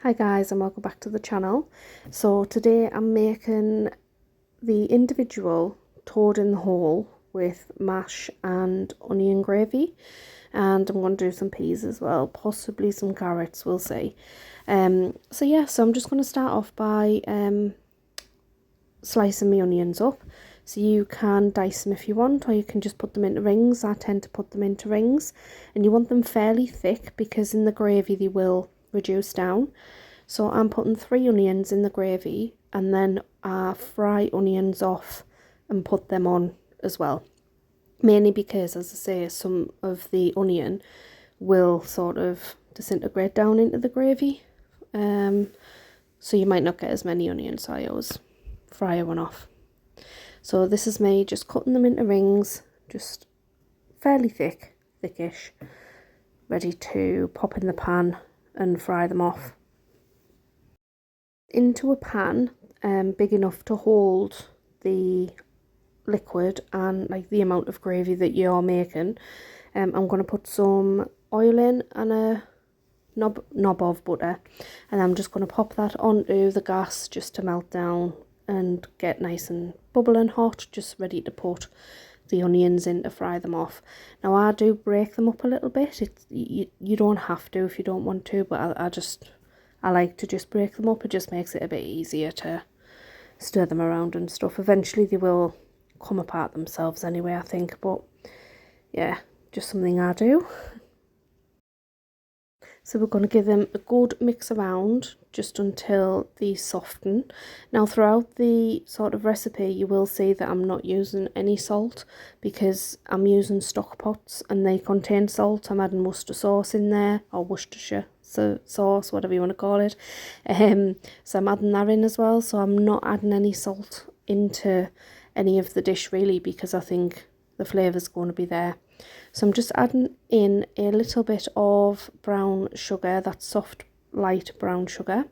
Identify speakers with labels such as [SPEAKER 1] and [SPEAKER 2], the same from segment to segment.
[SPEAKER 1] Hi guys, and welcome back to the channel. So today I'm making the individual toad in the hole with mash and onion gravy, and I'm going to do some peas as well, possibly some carrots, we'll see. So I'm just going to start off by slicing my onions up. So you can dice them if you want, or you can just put them into rings. I tend to put them into rings, and you want them fairly thick because in the gravy they will reduce down. So I'm putting 3 onions in the gravy, and then I fry onions off and put them on as well. Mainly because, as I say, some of the onion will sort of disintegrate down into the gravy. So you might not get as many onions, so I always fry one off. So this is me just cutting them into rings, just fairly thickish, ready to pop in the pan and fry them off. Into a pan big enough to hold the liquid and like the amount of gravy that you're making. I'm going to put some oil in and a knob of butter, and I'm just going to pop that onto the gas just to melt down and get nice and bubbling hot, just ready to put the onions in to fry them off. Now I do break them up a little bit. You don't have to if you don't want to, but I like to just break them up. It just makes it a bit easier to stir them around and stuff. Eventually they will come apart themselves anyway, I think, but yeah, just something I do. So we're going to give them a good mix around just until they soften. Now throughout the sort of recipe you will see that I'm not using any salt because I'm using stock pots and they contain salt. I'm adding Worcester sauce in there, or Worcestershire sauce, whatever you want to call it. So I'm adding that in as well, so I'm not adding any salt into any of the dish really because I think the flavour's going to be there. So I'm just adding in a little bit of brown sugar, that's soft light brown sugar.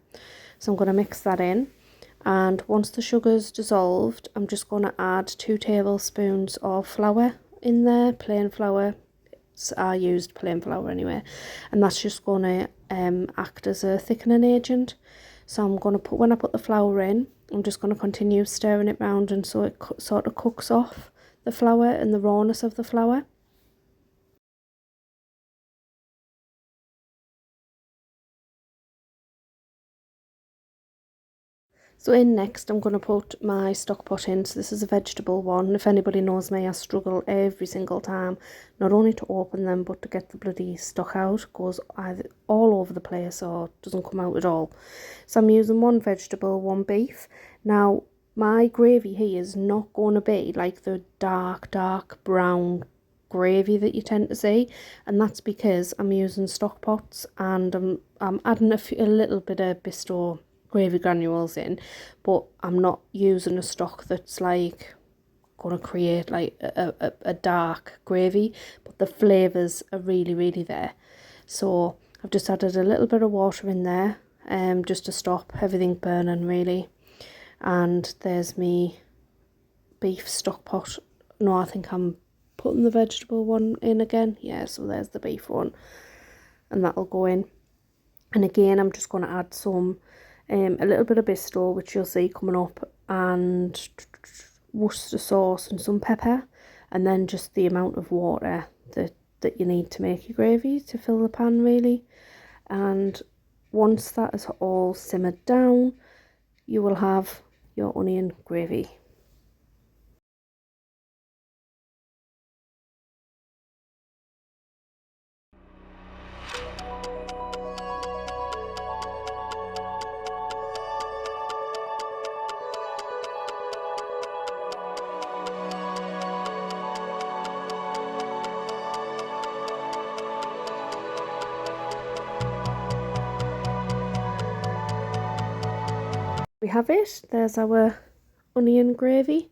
[SPEAKER 1] So I'm going to mix that in, and once the sugar's dissolved I'm just going to add 2 tablespoons of flour in there, plain flour. So I used plain flour anyway, and that's just going to act as a thickening agent. So I'm going to when I put the flour in, I'm just going to continue stirring it round, and so it sort of cooks off the flour and the rawness of the flour. So in next I'm going to put my stock pot in. So this is a vegetable one. If anybody knows me, I struggle every single time, not only to open them but to get the bloody stock out. It goes either all over the place or doesn't come out at all. So I'm using 1 vegetable, 1 beef. Now my gravy here is not going to be like the dark brown gravy that you tend to see, and that's because I'm using stock pots, and I'm adding a little bit of Bisto gravy granules in, but I'm not using a stock that's like going to create like a dark gravy, but the flavours are really there. So I've just added a little bit of water in there just to stop everything burning really. And there's me beef stock pot. No, I think I'm putting the vegetable one in again. Yeah, so there's the beef one, and that'll go in. And again I'm just going to add some a little bit of Bisto, which you'll see coming up, and Worcester sauce and some pepper, and then just the amount of water that you need to make your gravy to fill the pan really. And once that is all simmered down, you will have your onion gravy. We have it, there's our onion gravy.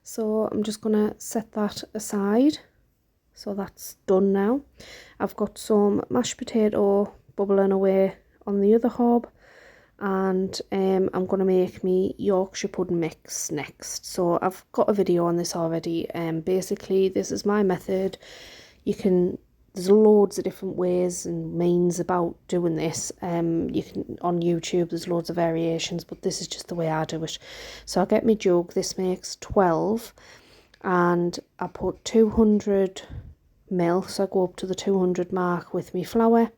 [SPEAKER 1] So I'm just gonna set that aside. So that's done now. I've got some mashed potato bubbling away on the other hob, and I'm going to make me Yorkshire pudding mix next. So I've got a video on this already. Basically this is my method. there's loads of different ways and means about doing this. You can, on YouTube, there's loads of variations, but this is just the way I do it. So I get my jug. This makes 12, and I put 200 ml, so I go up to the 200 mark with my flour.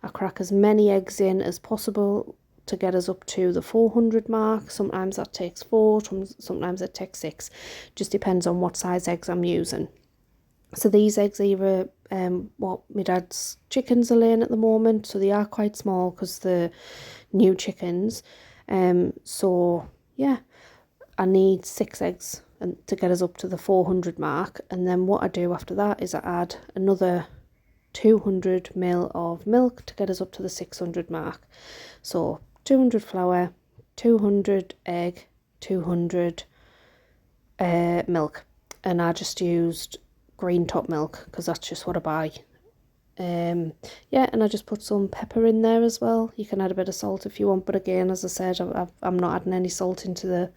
[SPEAKER 1] I crack as many eggs in as possible to get us up to the 400 mark. Sometimes that takes 4, sometimes it takes 6. Just depends on what size eggs I'm using. So these eggs are either what my dad's chickens are laying at the moment, so they are quite small because they're new chickens. So yeah, I need 6 eggs and to get us up to the 400 mark, and then what I do after that is I add another 200 ml of milk to get us up to the 600 mark. So 200 flour, 200 egg, 200 milk, and I just used green top milk because that's just what I buy. Yeah, and I just put some pepper in there as well. You can add a bit of salt if you want, but again, as I said, I'm not adding any salt into the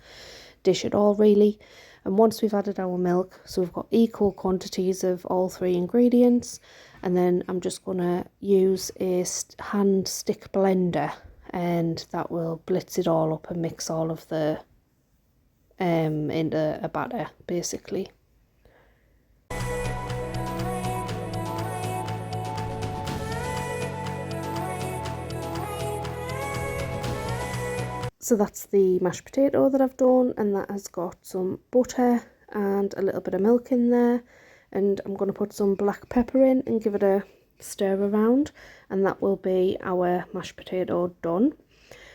[SPEAKER 1] dish at all really. And once we've added our milk, so we've got equal quantities of all 3 ingredients, and then I'm just going to use a hand stick blender, and that will blitz it all up and mix all of the into a batter basically. So that's the mashed potato that I've done, and that has got some butter and a little bit of milk in there, and I'm going to put some black pepper in and give it a stir around, and that will be our mashed potato done.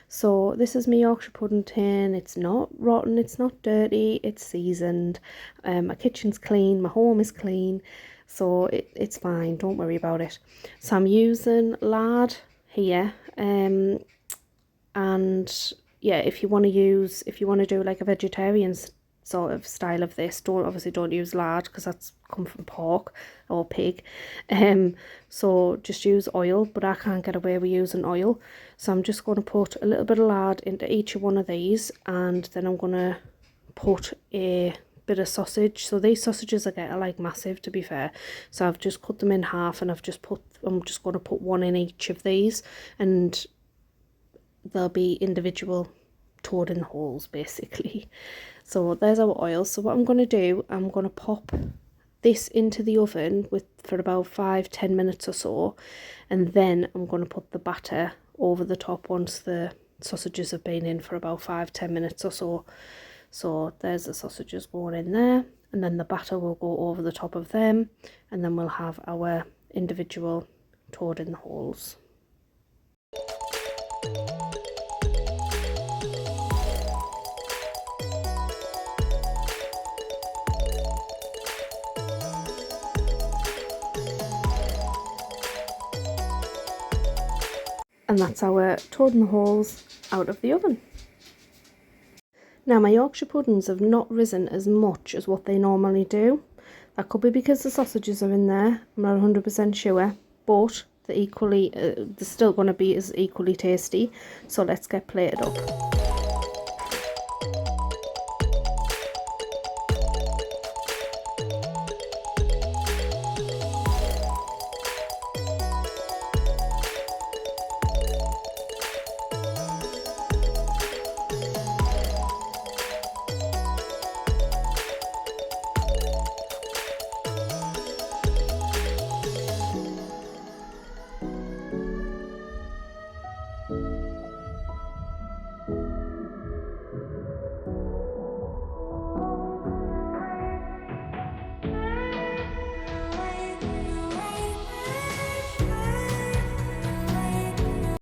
[SPEAKER 1] So this is my Yorkshire pudding tin. It's not rotten, it's not dirty, it's seasoned. My kitchen's clean, my home is clean, so it's fine, don't worry about it. So I'm using lard here, and yeah, if you want to do like a vegetarian sort of style of this, obviously don't use lard because that's come from pork or pig. So just use oil, but I can't get away with using oil, so I'm just going to put a little bit of lard into each of one of these, and then I'm going to put a bit of sausage. So these sausages I get are like massive, to be fair, so I've just cut them in half, and I'm just going to put one in each of these, and they'll be individual toed in holes basically. So there's our oil. So what I'm going to do, I'm going to pop this into the oven for about 5-10 minutes or so, and then I'm going to put the batter over the top once the sausages have been in for about 5-10 minutes or so. So there's the sausages going in there, and then the batter will go over the top of them, and then we'll have our individual toed in the holes. And that's our toad in the holes out of the oven. Now my Yorkshire puddings have not risen as much as what they normally do. That could be because the sausages are in there, I'm not 100% sure, but they're still going to be as equally tasty. So let's get plated up.